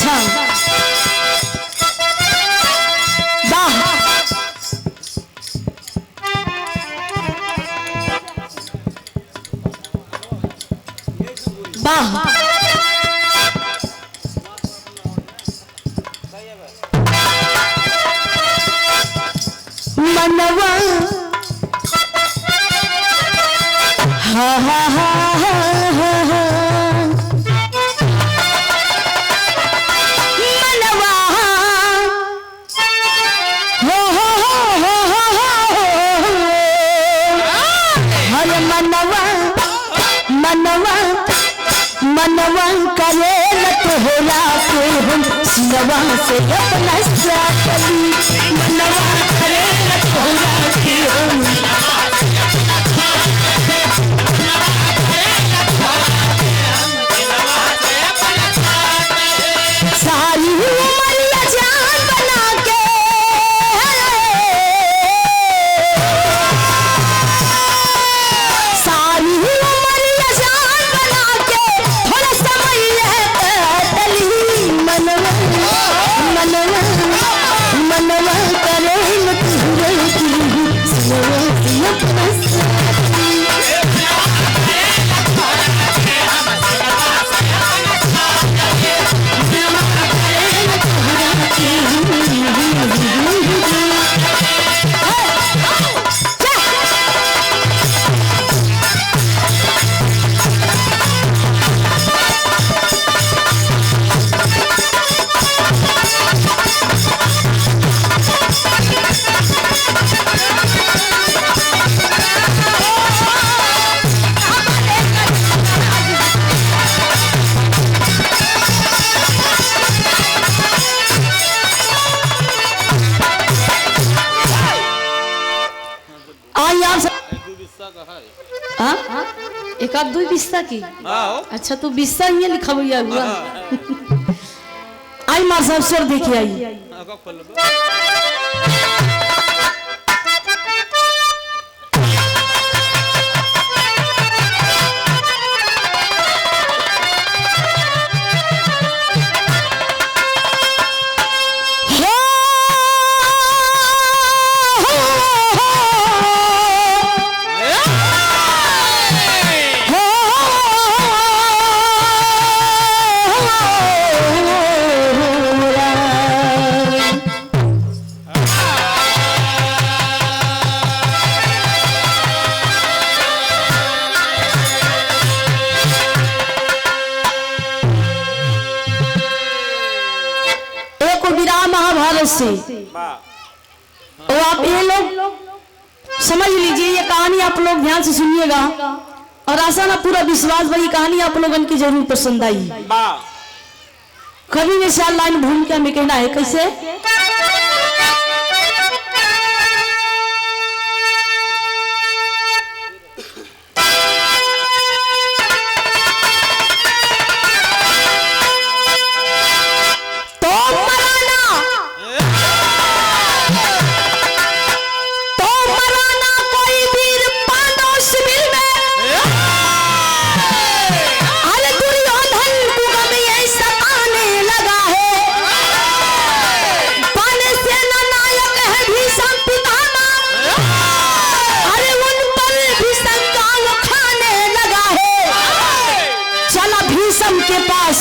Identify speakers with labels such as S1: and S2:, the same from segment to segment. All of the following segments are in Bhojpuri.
S1: अच्छा वाह वाह मनवा हा हा हा मनवा हो हर मनवा मनवा मनवा करे लत होला के हम सिनवा से अपना साथी मनवा करे लत होला के हम सारी उमरिया जान बना के सारी उमरिया जान बना के थोड़ा समय है तली मनवा मनवा मनवा करे मत हुए की सिनवा से अपना साथी एक आध दो बिस्सा की अच्छा तो बिस्सा ही लिखा हुआ हुआ आई मार साहब सर देखिए आई से और आप ये लोग समझ लीजिए, ये कहानी आप लोग ध्यान से सुनिएगा और आशा ना पूरा विश्वास भाई कहानी आप लोगों की जरूर पसंद आई। कभी में साल लाइन भूमिका में कहना है कैसे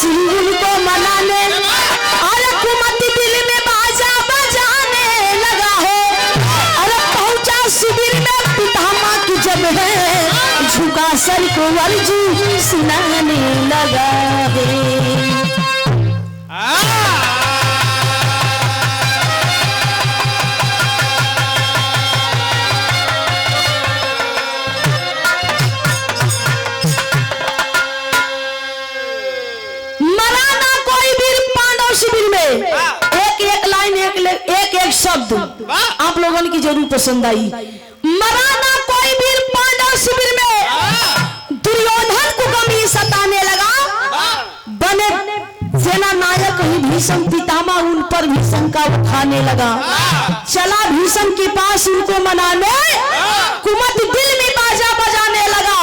S1: उनको मनाने और कुमति दिल में बाजा बजाने लगा है। अरे पहुंचा शिविर में पितामह की जब है झुका सर को अर्जी सुनाने लगा है। एक शब्द आप लोगों की जरूर पसंद आई। मराना कोई वीर पांडव शिविर में दुर्योधन को कमी सताने लगा। बने सेना नायक ही भीष्म पितामह उन पर भीष्म का उठाने लगा। चला भीष्म के पास उनको मनाने कुमति दिल में बाजा बजाने लगा।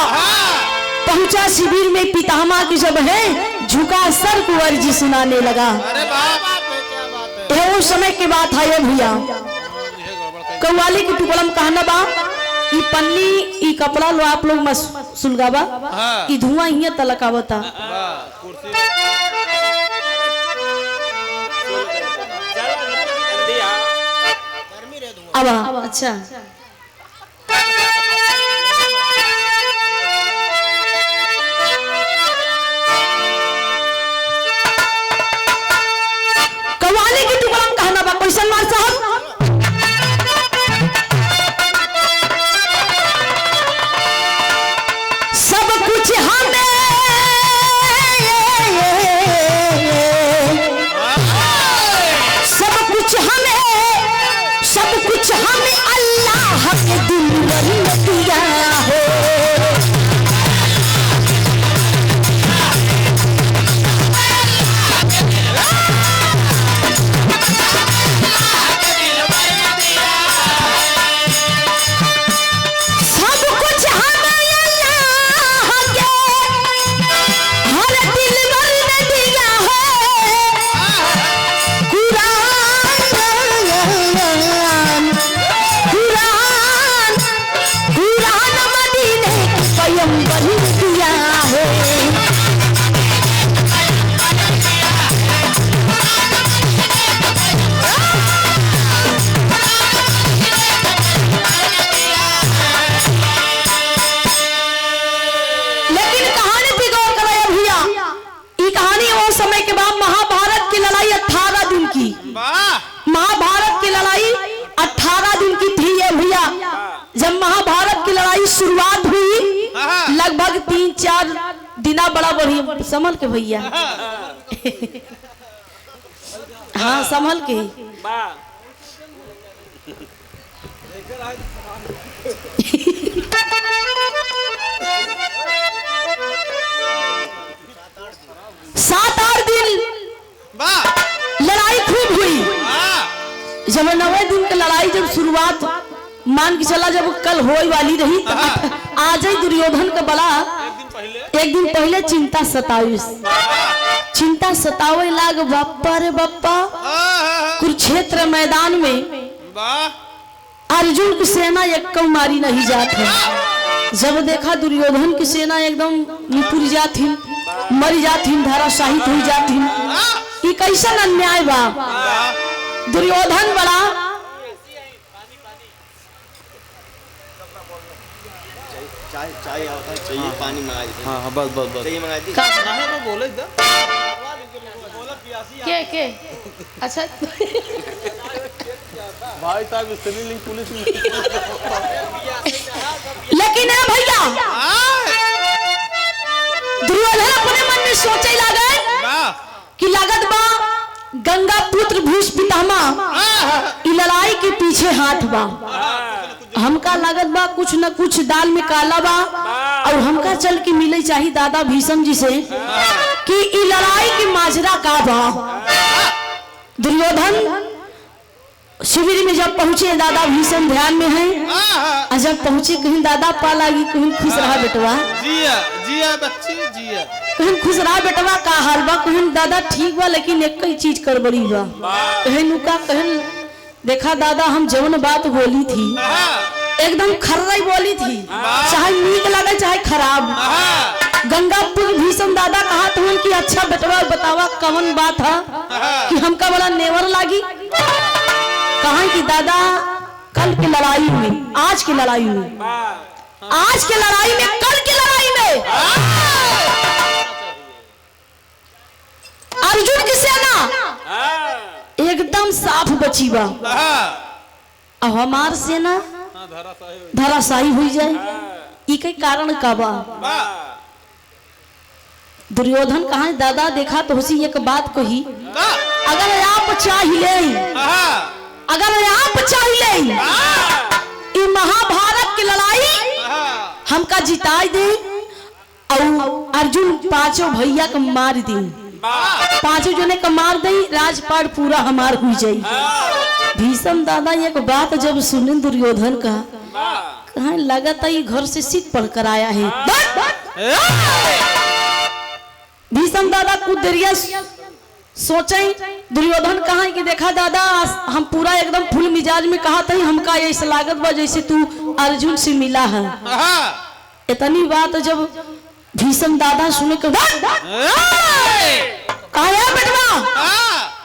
S1: पहुंचा शिविर में पितामह की जब है झुका सर कुंवर जी सुनाने लगा।
S2: अरे बाप
S1: ये उस समय की बात है भैया। कव्वाली की टुकड़म कहना बा ई पन्नी ई कपड़ा लो आप लोग मस सुलगावा ई धुआं हिया तलकावता अब अच्छा कव्वाली की टुकड़म कहना बा कोई सलमान साहब महाभारत की लड़ाई 18 दिन की थी ये भैया। जब महाभारत की लड़ाई शुरुआत हुई लगभग 3-4 दिना बड़ा बढ़िया संभल के भैया हाँ संभल के 7-8 दिन लड़ाई खूब हुई। जब 9वें दिन की लड़ाई जब शुरुआत मान के चला जब कल होई वाली रही आज ही दुर्योधन का बड़ा एक दिन पहले चिंता सतावे लाग बप्पा रे बप्पा। कुरुक्षेत्र मैदान में अर्जुन की सेना एक मारी नहीं जात है। जब देखा दुर्योधन की सेना एकदम निपुर जाती मर जाती धराशायी हो जाती ये कैसा अन्याय बा। दुर्योधन बड़ा
S2: चाय होता है चाहिए पानी मंगा दीजिए। हाँ बस चाहिए मंगा दीजिए। कहाँ पे बोले इधर
S1: के अच्छा
S2: भाई साहब स्त्रीलिंग पुलिस
S1: लेकिन है भैया दुर्योधन अपने मन में सोचे लगे कि लागत बा गंगा पुत्र भीष पितामह ई लड़ाई के पीछे हाथ बा। हमका लागत बा कुछ न कुछ दाल में काला बा और हमका चल के मिले चाहिए दादा भीषम जी से कि ई लड़ाई की माजरा का बा। दुर्योधन शिविर में जब पहुंचे दादा भीषम ध्यान में है जब पहुंचे कहीं दादा पा लागी कहीं खुश रहा बेटवा
S2: जिया बच्ची जिया
S1: कहीं खुश रहा बेटवा का हाल बा कहीं दादा ठीक बा लेकिन एक ही चीज कर बड़ी बा कहीं नुका कहीं देखा दादा हम जवन बात बोली थी एकदम खर्राई बोली थी चाहे नीक लगे चाहे खराब। गंगापुर भीषम दादा कहा तुम कि अच्छा बेटवा बतावा कौन बात है कि हमका बड़ा नेवर लागी। कहा कि दादा कल की लड़ाई में आज की लड़ाई में कल की लड़ाई में अर्जुन की सेना एकदम साफ बची बा अब हमार सेना धराशायी हुई जाए ई के कारण का बा। दुर्योधन कहा दादा देखा तो उसी एक बात कही अगर आप चाहिए ये महाभारत की लड़ाई हमका जिताई दे और अर्जुन 5 भैया को मार दी 5 जने का मार दे राजपाट पूरा हमार हुई जाई। भीषम दादा एक बात जब सुने दुर्योधन का कहाँ लगता है घर से सीट पढ़ कर आया है। भीषम दादा कुछ देरिया सोचे दुर्योधन कहा कि देखा दादा हम पूरा एकदम फुल मिजाज में कहा था हमका ऐसा लागत बा जैसे तू अर्जुन से मिला है। इतनी बात जब भीषम दादा सुने के कहा बेटवा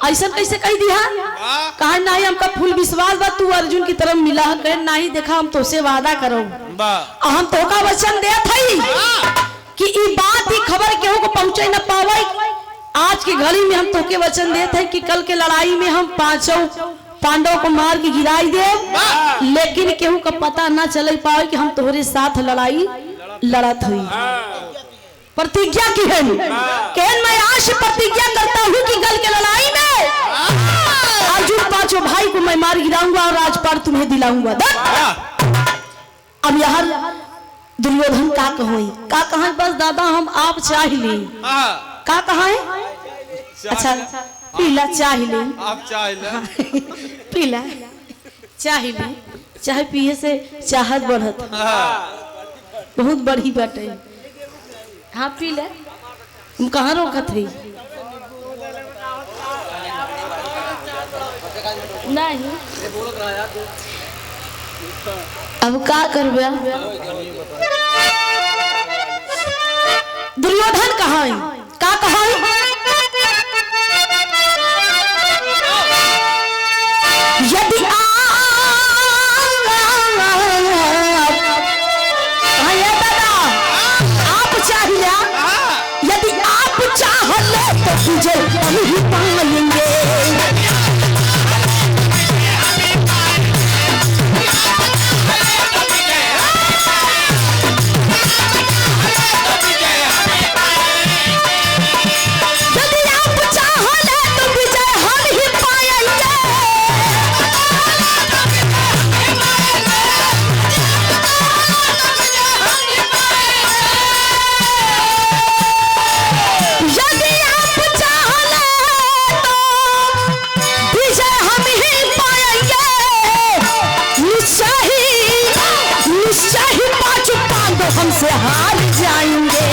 S1: ऐसा कैसे कह दिया, कहा नहीं हमका फुल विश्वास बा तू अर्जुन की तरफ मिला है। कहे नहीं देखा हम तोसे वादा करो हम तो का वचन दे थी कि ई बात ही खबर केहू को पहुंचे न पावे। आज की घड़ी में हम तोके वचन देते हैं कि कल के लड़ाई में हम पांचों पांडवों को मार के गिराई दे, लेकिन केहू का पता ना चले पावे कि हम तुम्हारे साथ लड़ाई लड़त हुई। प्रतिज्ञा की है मैं आज प्रतिज्ञा करता हूँ कि कल के लड़ाई में अर्जुन पांचों भाई को मैं मार गिराऊंगा और राजपाट तुम्हें दिलाऊंगा। अब यहाँ दुर्योधन का कहा बस दादा हम आप चाह ली का कहा है। अच्छा पीला चाह ले आप चाह ले पीला चाह ले चाय पिए से चाहत बढ़त बहुत बड़ी बात है। हाँ पी ले तुम कहाँ रोकत है नहीं अब का करबे। दुर्योधन कहा है का कहा है यदि आप चाहिए यदि आप चाह ले तो तुझे हम ही पाएंगे। हमसे हार जाएंगे।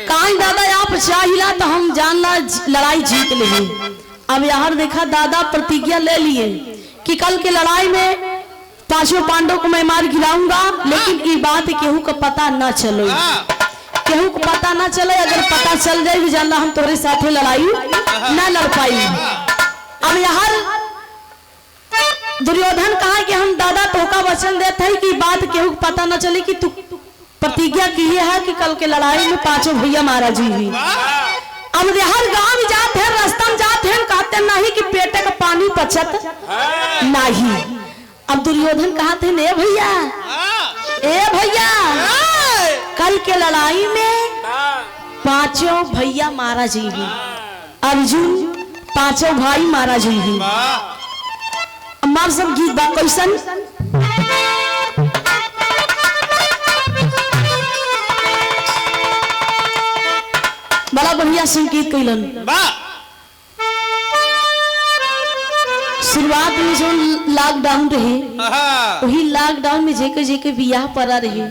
S1: कहीं दादा आप चाहिला तो हम जानला लड़ाई जीत लेंगे। अब यार देखा दादा प्रतिज्ञा ले लिए कि कल के लड़ाई में पांचों पांडवों को मैं मार गिराऊंगा, लेकिन ये बात केहू को पता ना चले, केहू को पता ना चले। अगर पता चल जाए भी जानला हम तुम्हारे साथ लड़ाई ना लड़ पाई। अब यहाँ दुर्योधन कहा कि हम दादा तोका वचन देते हैं कि बात केहू को पता ना चले कि तू प्रतिज्ञा की है कि कल के लड़ाई में पांचों भैया मारा जी ही। अब हर गांव जाते हैं रास्ता में जाते हैं कहते नहीं कि पेटे का पानी पचत नहीं। अब दुर्योधन कहते हैं ए भैया कल के लड़ाई में पांचों भैया मारा जी ही, अर्जुन पांचों भाई मारा जी ही। मार सब गीत बा कैसन बड़ा बढ़िया संगीत कैलन। शुरुआत में जो लॉकडाउन रहे वही लॉकडाउन में जेके जेके बियाह पड़ा रहे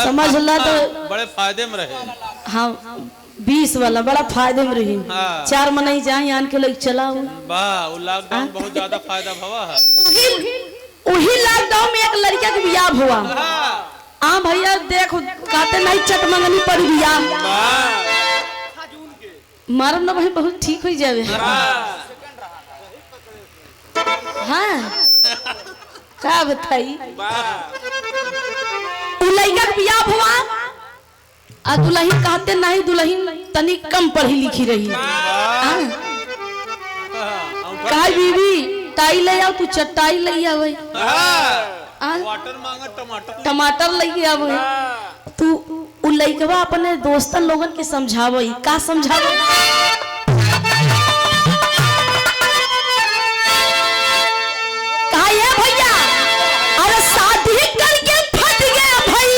S1: समझ ला तो
S3: बड़े फायदे में रहे।
S1: हाँ 20 वाला बड़ा फायदे में रहे। 4 महीने जाए आन के लोग चला
S3: वो लॉकडाउन बहुत ज्यादा फायदा भवा है।
S1: वही लॉकडाउन में एक लड़का के बियाह हुआ। हाँ भैया देखो कहते नहीं चट मंगनी पड़ बियाह मारम ना भाई बहुत ठीक हो जावे। हाँ क्या बताई लड़का का बियाह हुआ आ दुल्हन कहते नहीं दुल्हन तनी कम पढ़ी लिखी रही। कहा बीबी टाई ले आओ तू चटाई ले आवे टमाटर ले आवे तू उ लइकवा अपने दोस्तन लोगन के समझावई का समझावई कहा ये भैया अरे शादी करके फट गया भाई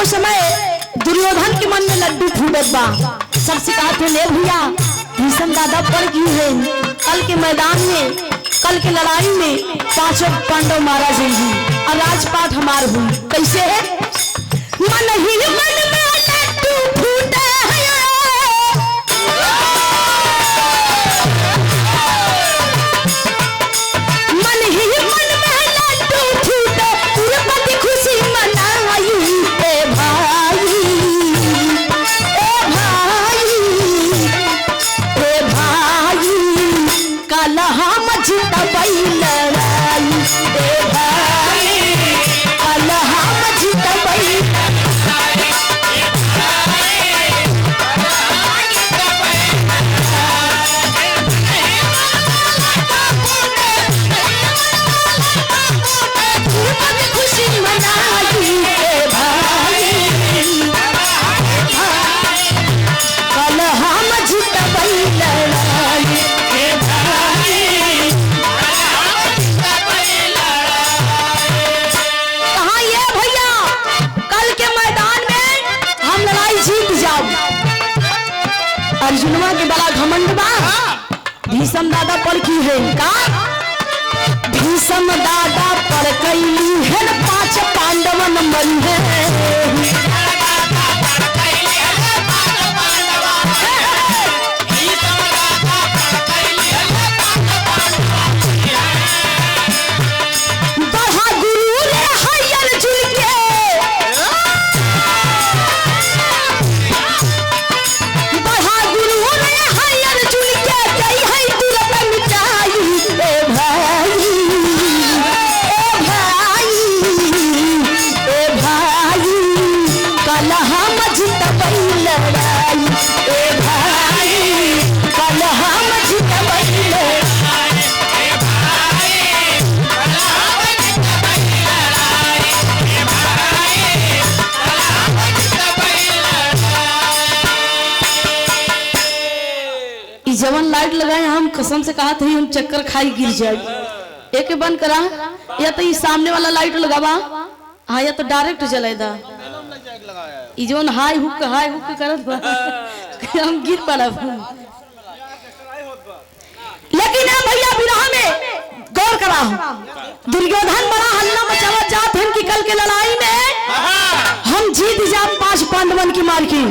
S1: समय दुर्योधन के मन में लड्डू फूटत बा। सबसे कहते ले भैया भीषम दादा पर क्यों है, कल के मैदान में, कल के लड़ाई में पांचों पांडव मारा जाएगी और राजपाट हमार हुई। कैसे है? मन ही मन में लड्डू फूटे मन ही मन में लड्डू फूटे, द्रौपदी खुशी मनाई। ए भाई ए भाई ए भाई कल हम जीतबई लड़ाई। ए भाई कल हम जीतबई खुशी मनाई। ए भाई कल हम जीतबई लड़ाई। ए भाई कहाँ ये भैया कल के मैदान में हम लड़ाई जीत जाओ। अर्जुनवा के बड़ा घमंड बा। भीषम दादा पर की है इनका, भीषम दादा पर कैली है पांच पांडवन मरी है। बढ़ा गुरु रे हरियर झुल के, बढ़ा गुरु रे हरियर झुल के गई है तुरंत मिटाई। ए भाई ए भाई ए भाई कल हम जीतबई लड़ाई। ए भाई कल हम जीतबई लड़ाई। जवन लाइट लगाए हम कसम से कहा था हम चक्कर खाई गिर जाए। एक बंद करा या तो ये सामने वाला लाइट लगावा, हाँ या तो डायरेक्ट जलेदा। ये जवन हाई हुक करत बा हम गिर पड़ा। लेकिन है भैया विरह में गौर करा, दुर्योधन बड़ा हल्ला मचावा चाहत हैं कि कल के लड़ाई में हम जीत जाए पांच पांडवन की मार की।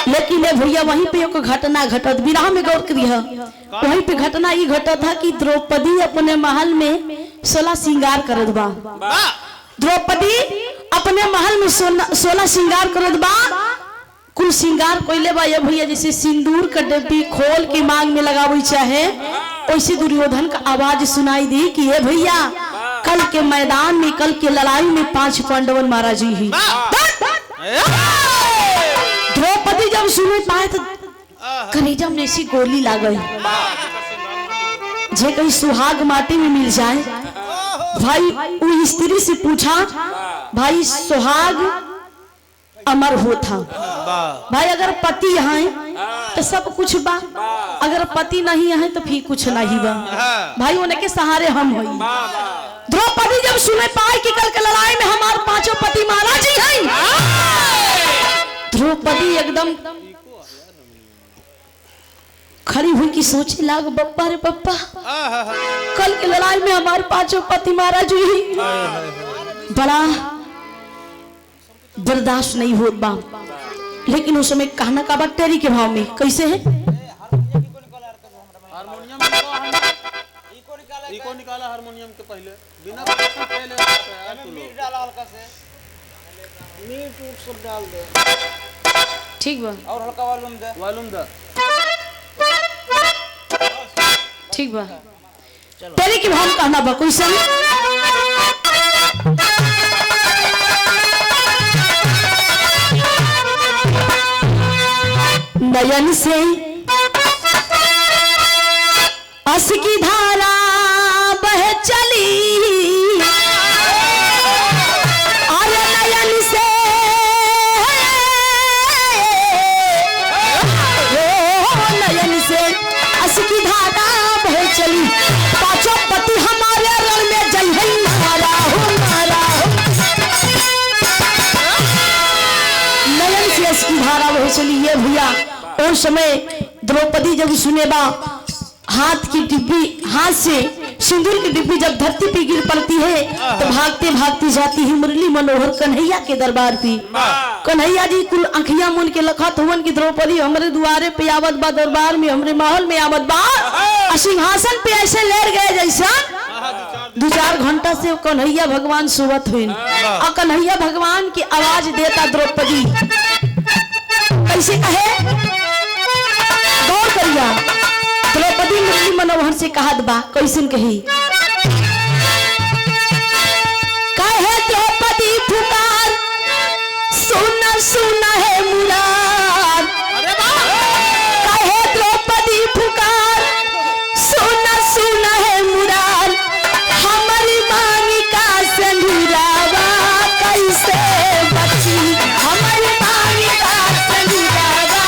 S1: लेकिन भैया वहीं पे एक घटना घटत, विरह में गौर करिए। वहीं पे घटना ये घटा था कि द्रौपदी अपने महल में 16 श्रृंगार करत बा। द्रौपदी अपने महल में 16 श्रृंगार करत बा। कुल श्रृंगार कोइले बा ये भैया जैसे सिंदूर का डब्बी खोल के मांग में लगावे चाहे, वैसे दुर्योधन का आवाज सुनाई दी कि ये भैया कल के मैदान में, कल के लड़ाई में पांच पांडवन मारा जी ही। द्रौपदी जब सुने पाए तो कलेजा में ऐसी गोली ला गई। जे कहीं सुहाग माटी में मिल जाए। भाई वो स्त्री से पूछा, भाई सुहाग अमर होता, भाई अगर पति यहाँ तो सब कुछ बा, अगर पति नहीं है तो फिर कुछ नहीं बा। भाई उनके सहारे हम हुई। द्रौपदी जब सुने पाए कि कल के लड़ाई में हमारे पांचों पति महाराज जी हैं, द्रौपदी एकदम खड़ी हुई की सोचे लाग बप्पा रे बप्पा, कल की लड़ाई में हमारे पांचों पति महाराज हुई, बड़ा बर्दाश्त नहीं हो बा। लेकिन उस समय कहना का बात टेरी के भाव में कैसे है,
S3: इको निकाला हारमोनियम के पहले बिना पहले मीट डाला हल्का से, मीट उट सब डाल दे,
S1: ठीक बा,
S3: और हल्का वॉल्यूम दे
S1: ठीक बा। तेरे की भाव कहना बा कोई सन नयन से अस की धारा बह चली, और नयन से नयन से अस की धारा बह चली, पांचों पति हमारे रण में जय है, मारा हो मारा हो। यश की धारा वह चली है भैया। उस समय द्रौपदी जब सुने बा हाथ की डिब्बी, हाथ से सिंदूर की डिब्बी जब धरती पे गिर पड़ती है तो भागते भागते जाती है मुरली मनोहर कन्हैया के दरबार पे। कन्हैया जी कुल आंखिया मुन के लखत हुवन की द्रौपदी हमरे द्वारे पे आवत बा, दरबार में हमरे महल में आवत बा। सिंहासन पे ऐसे लेट गए जैसा 2-4 घंटा से कन्हैया भगवान सोवत हुए और कन्हैया भगवान की आवाज देता द्रौपदी कैसे कहे, गौर करिया। द्रौपदी मुरली मनोहर से कहत बा, कैसन कही, कहे द्रौपदी पुकार सुना सुना है मुराद, कहे द्रौपदी पुकार सुना सुना है मुराद, हमारी मांगी का संधुरावा कैसे बची, हमारी मांगी का संधुरावा।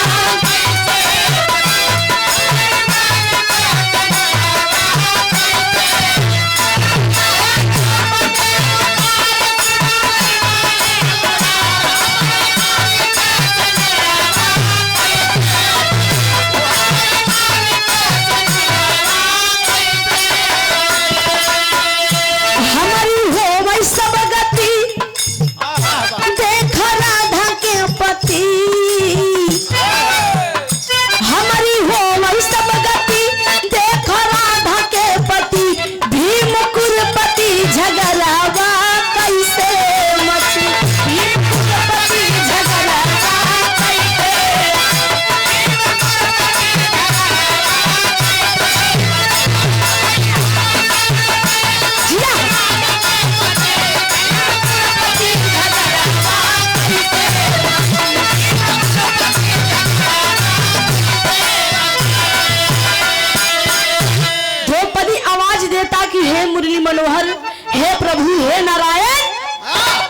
S1: मनोहर, हे प्रभु, हे नारायण,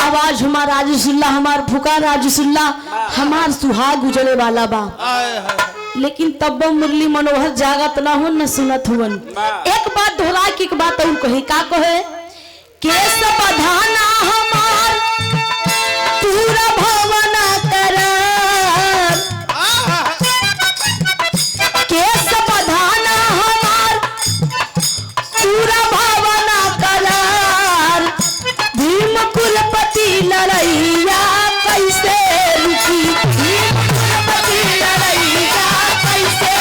S1: आवाज हमार राजसुल्ला, हमार पुकार राजसुल्ला, हमार सुहाग उजले वाला बा। लेकिन तब मुरली मनोहर जागत ना हो न सुनत हुवन। एक बात दोहरा के एक बात और कहे, का कहे, केस बधाना हमार पूरा भवना करार, केस बधाना हमार पूरा भवना करार, भीम कुलपति लड़ैया कैसे रुकी, भीम कुलपति लड़ैया कैसे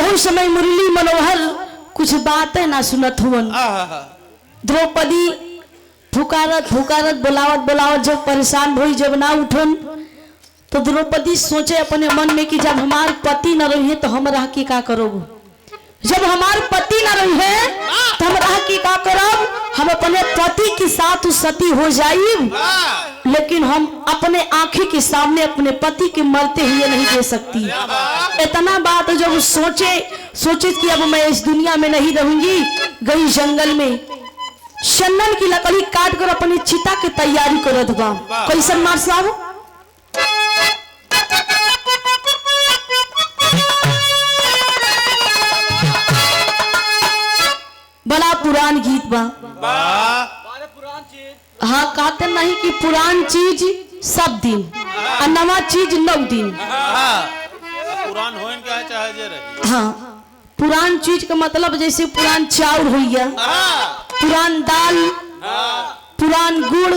S1: उस समय मुरली मनोहर कुछ बातें ना सुनत हुवन। द्रौपदी फुकारत फुकारत बुलावत बुलावत जब परेशान हुई, जब ना उठन तो द्रौपदी सोचे अपने मन में कि जब हमार पति न रहे तो हम रह के का करोगे, जब हमार पति न रहे तो हम रह के का करब, हम अपने पति के साथ सती हो जाइब, लेकिन हम अपने आंखें के सामने अपने पति के मरते हुए नहीं दे सकती। इतना बात जब सोचे कि अब मैं इस दुनिया में नहीं रहूंगी, गई जंगल में चंदन की लकड़ी काट कर अपनी चिता की तैयारी करत बा। कैसन मार साहब, बड़ा पुरान गीत बा। हाँ, कहते नहीं कि पुरान चीज सब दिन और नवा चीज 9 दिन।
S3: पुरान होइन क्या चाहे जे रही।
S1: हाँ, पुरान चीज का मतलब जैसे पुरान चाउर होइया, पुरान दाल, पुरान गुड़,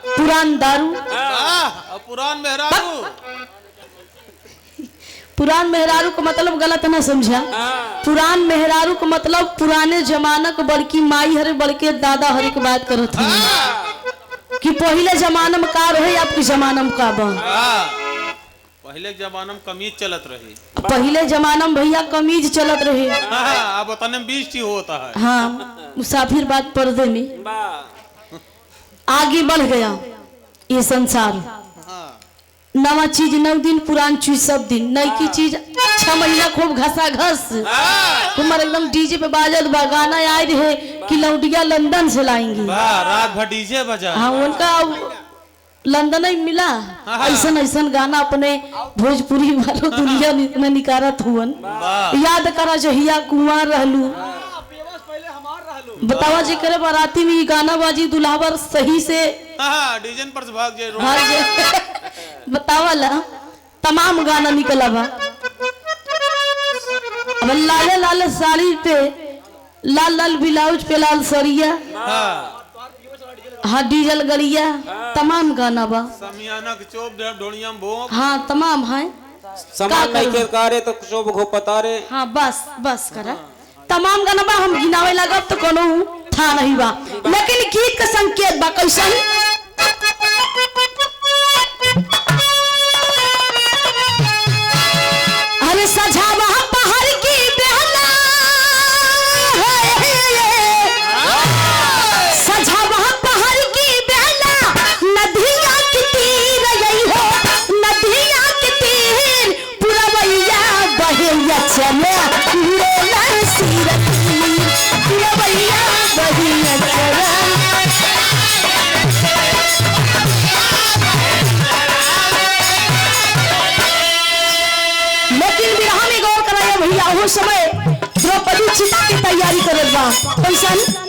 S1: पुरान दारू,
S3: पुरान मेहरारू।
S1: पुरान मेहरारू का मतलब गलत ना समझा। पुरान मेहरारू का मतलब पुराने जमाना को बड़की माई हरे बड़के दादा हरे की बात करत है कि पहले जमाना में का रहे, आपके जमाना में का बा।
S3: पहले जमाना में कमीज चलत रही,
S1: पहले जमाना में भैया कमीज चलत रहे।
S3: अब तने 20 होता है।
S1: हाँ, मुसाफिर बात पर्दे में आगे बढ़ गया ये संसार। नवा चीज 9 दिन, पुरान चीज सब दिन, नई की चीज 6 6 महीना खूब घसा घस तुम्हारे एकदम डीजे पे बाजत बा गाना आए रहे कि लौटिया लंदन से लाएंगी
S3: रात भर डीजे बजा।
S1: हाँ उनका लंदन ही मिला ऐसा ऐसा गाना अपने भोजपुरी वालों दुनिया में निकारत हुवन याद करा जहिया कुंवर रहलू बतावा जी करे बाराती में गाना बाजी दुल्हावर सही से
S3: डीजे पर से भाग जाए
S1: भाग जाए बतावा ला तमाम गाना निकला बा अब लाले लाले साड़ी पे लाल लाल ब्लाउज पे लाल सरिया हाँ डीजल गड़िया तमाम गाना बा
S3: समियाना के चोप ढोलिया भोंक
S1: हाँ तमाम है
S4: समान नहीं के कारे तो शोभ को पता रे।
S1: हाँ बस बस करा तमाम गाना बा हम गिनावे लगब तो कोनो था नहीं बा लेकिन गीत का संकेत बा कैसन अरे सजावा पहाड़ की बेहला सजावा पहाड़ की बेहला नदिया की तीर यही हो नदिया की तीर पुरवैया बहेया चले लेला सीरत पुरवैया बहेया चले लेकिन विरह में गौर कराया भैया वो समय द्रौपदी चिता की तैयारी करत बा कैसन